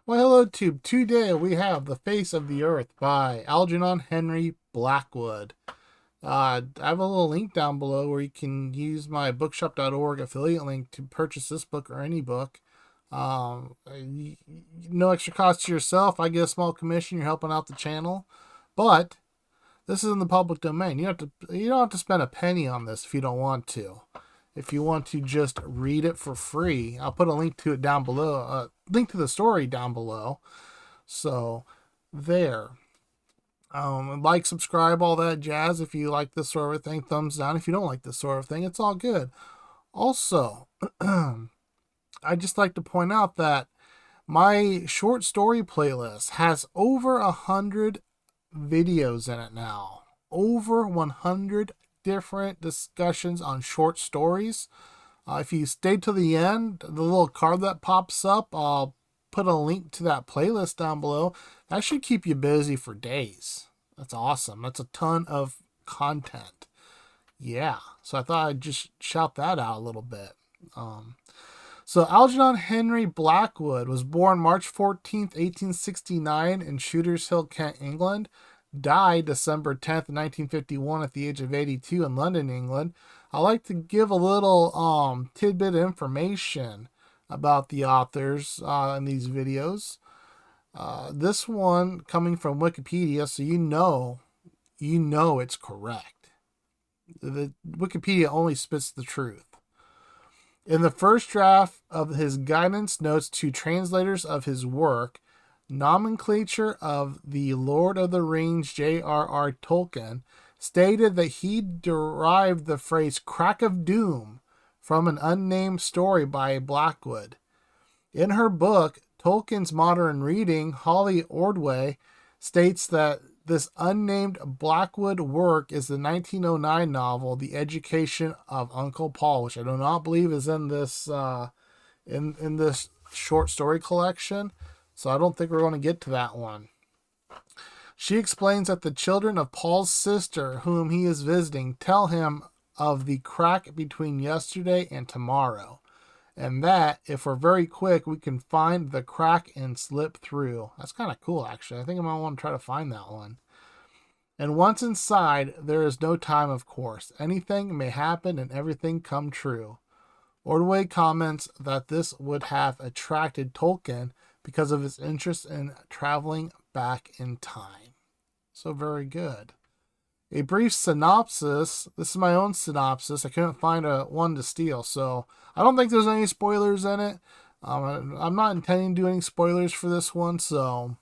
Well, hello, Tube. Today we have The Face of the Earth by Algernon Henry Blackwood. I have a little link down below where you can use my bookshop.org affiliate link to purchase this book or any book. No extra cost to yourself. I get a small commission. You're helping out the channel. But this is in the public domain. You don't have to spend a penny on this if you don't want to. If you want to just read it for free, I'll put a link to it down below. Link to the story down below. So there. Like, subscribe, all that jazz. If you like this sort of thing, thumbs down. If you don't like this sort of thing, it's all good. Also, I just like to point out that my short story playlist has over 100 videos in it now. Over 100 different discussions on short stories. If you stay to the end, the little card that pops up, I'll put a link to that playlist down below. That should keep you busy for days. That's awesome. That's a ton of content. Yeah. So I thought I'd just shout that out a little bit. So Algernon Henry Blackwood was born March 14th, 1869 in Shooters Hill, Kent, England. Died December 10th, 1951 at the age of 82 in London, England. I like to give a little tidbit of information about the authors in these videos. This one coming from Wikipedia, so you know it's correct. The Wikipedia only spits the truth. In the first draft of his guidance notes to translators of his work, nomenclature of the Lord of the Rings J.R.R. Tolkien stated that he derived the phrase crack of doom from an unnamed story by Blackwood. In her book, Tolkien's Modern Reading, Holly Ordway states that this unnamed Blackwood work is the 1909 novel The Education of Uncle Paul, which I do not believe is in this in this short story collection. So I don't think we're going to get to that one. She explains that the children of Paul's sister, whom he is visiting, tell him of the crack between yesterday and tomorrow, and that, if we're very quick, we can find the crack and slip through. That's kind of cool, actually. I think I might want to try to find that one. And once inside, there is no time, of course. Anything may happen and everything come true. Ordway comments that this would have attracted Tolkien because of his interest in traveling back in time. So very good. A brief synopsis. This is my own synopsis. I couldn't find one to steal, so I don't think there's any spoilers in it. I'm not intending to do any spoilers for this one, so...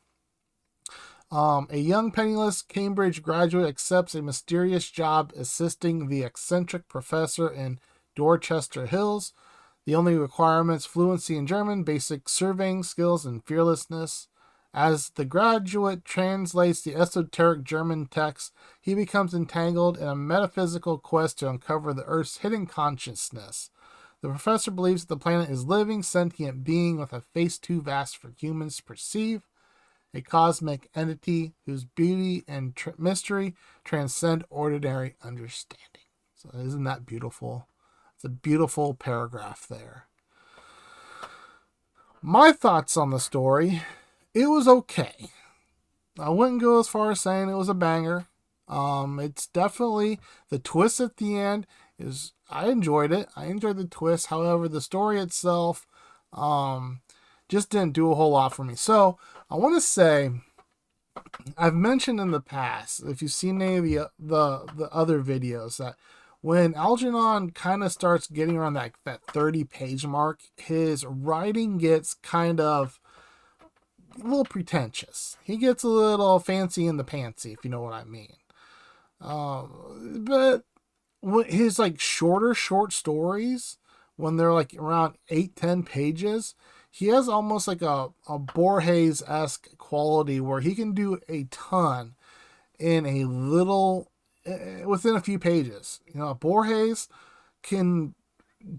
a young penniless Cambridge graduate accepts a mysterious job assisting the eccentric professor in Dorchester Hills. The only requirements: fluency in German, basic surveying skills, and fearlessness. As the graduate translates the esoteric German text, he becomes entangled in a metaphysical quest to uncover the Earth's hidden consciousness. The professor believes that the planet is a living, sentient being with a face too vast for humans to perceive, a cosmic entity whose beauty and mystery transcend ordinary understanding. So isn't that beautiful? It's a beautiful paragraph there. My thoughts on the story: it was okay. I wouldn't go as far as saying it was a banger. It's definitely, the twist at the end is, I enjoyed it. I enjoyed the twist. However, the story itself just didn't do a whole lot for me. So I want to say, I've mentioned in the past, if you've seen any of the other videos, that when Algernon kind of starts getting around that 30-page mark, his writing gets kind of a little pretentious. He gets a little fancy in the pantsy, if you know what I mean. But his shorter short stories, when they're around 8-10 pages, he has almost like a Borges-esque quality where he can do a ton in a little, within a few pages. Borges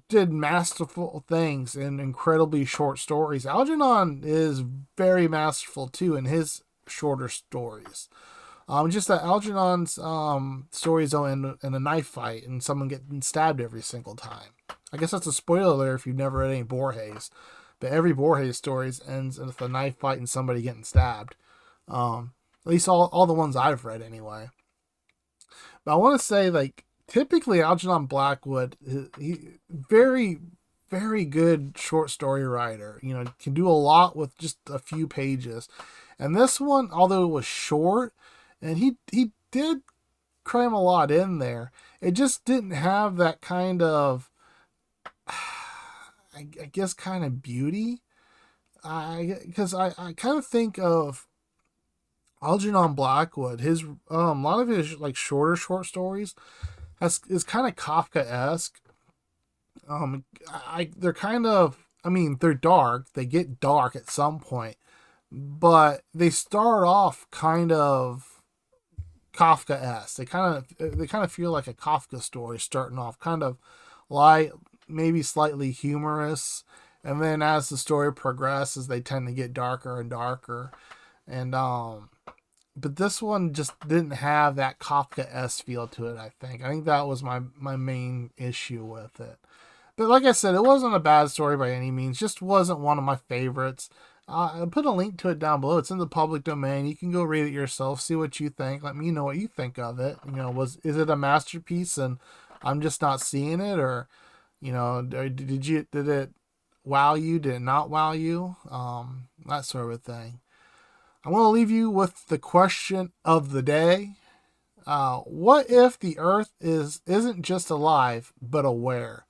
did masterful things in incredibly short stories. Algernon is very masterful too in his shorter stories. Just that Algernon's stories don't end in a knife fight and someone getting stabbed every single time. I guess that's a spoiler there if you've never read any Borges. but every Borges story ends with a knife fight and somebody getting stabbed. At least all the ones I've read anyway. But I want to say, like, typically Algernon Blackwood, he very, very good short story writer. You know, can do a lot with just a few pages. And this one, although it was short, and he did cram a lot in there, it just didn't have that kind of, I guess, kind of beauty. Because I kind of think of Algernon Blackwood, his a lot of his like shorter short stories is kind of Kafka-esque. They're kind of, I mean, they're dark. They get dark at some point, but they start off kind of Kafka-esque. They kind of feel like a Kafka story starting off, kind of light, maybe slightly humorous, and then as the story progresses, they tend to get darker and darker. And but this one just didn't have that Kafka-esque feel to it. I think that was my main issue with it. But like I said, it wasn't a bad story by any means. Just wasn't one of my favorites. I'll put a link to it down below. It's in the public domain. You can go read it yourself, see what you think. Let me know what you think of it. You know, is it a masterpiece and I'm just not seeing it, or you know, did it wow you? Did it not wow you? That sort of thing. I'm going to leave you with the question of the day. What if the Earth isn't just alive, but aware?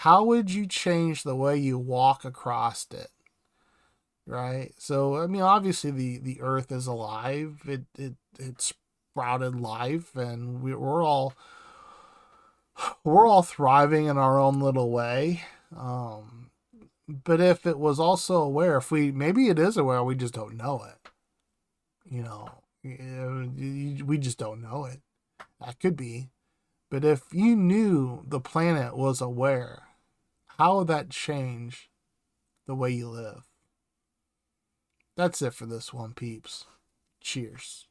How would you change the way you walk across it? Right? So, I mean, obviously the Earth is alive. It sprouted life, and we're all thriving in our own little way. But if it was also aware, maybe it is aware, we just don't know it. You know, we just don't know it. That could be. But if you knew the planet was aware, how would that change the way you live? That's it for this one, peeps. Cheers.